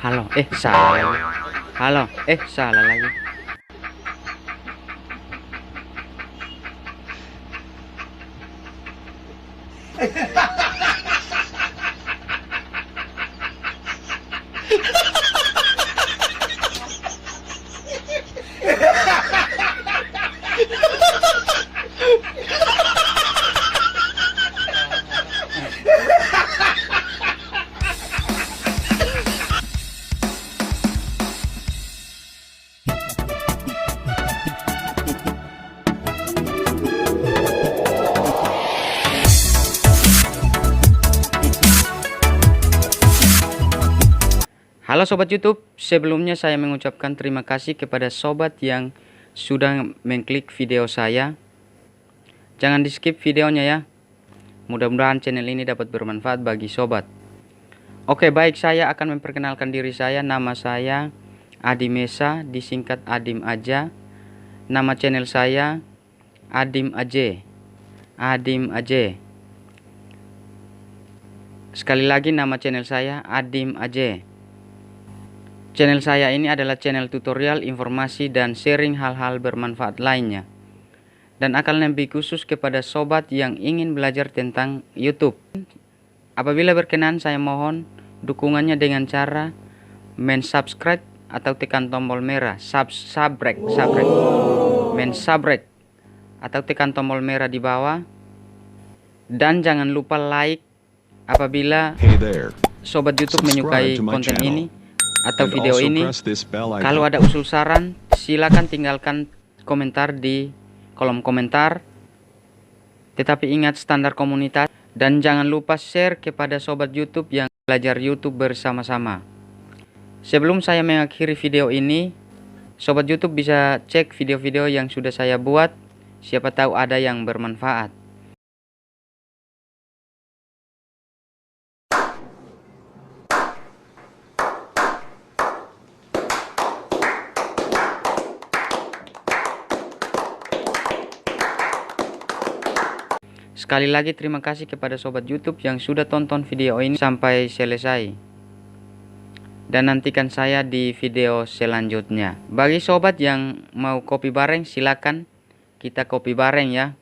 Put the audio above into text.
Halo, salah lagi. Halo, salah lagi. Halo sobat YouTube, sebelumnya saya mengucapkan terima kasih kepada sobat yang sudah mengklik video saya. Jangan di skip videonya ya. Mudah-mudahan channel ini dapat bermanfaat bagi sobat. Oke, baik, saya akan memperkenalkan diri saya. Nama saya Adim Esa, disingkat Adim aja. Nama channel saya Adim Aje. Adim Aje. Sekali lagi, nama channel saya Adim Aje. Channel saya ini adalah channel tutorial, informasi, dan sharing hal-hal bermanfaat lainnya. Dan akan lebih khusus kepada sobat yang ingin belajar tentang YouTube. Apabila berkenan, saya mohon dukungannya dengan cara mensubscribe atau tekan tombol merah. Subscribe. Mensubscribe atau tekan tombol merah di bawah. Dan jangan lupa like apabila sobat YouTube menyukai konten ini atau video ini. Kalau ada usul saran, silakan tinggalkan komentar di kolom komentar. Tetapi ingat standar komunitas, dan jangan lupa share kepada sobat YouTube yang belajar YouTube bersama-sama. Sebelum saya mengakhiri video ini, sobat YouTube bisa cek video-video yang sudah saya buat. Siapa tahu ada yang bermanfaat. Sekali lagi terima kasih kepada sobat YouTube yang sudah tonton video ini sampai selesai. Dan nantikan saya di video selanjutnya. Bagi sobat yang mau kopi bareng, silakan kita kopi bareng ya.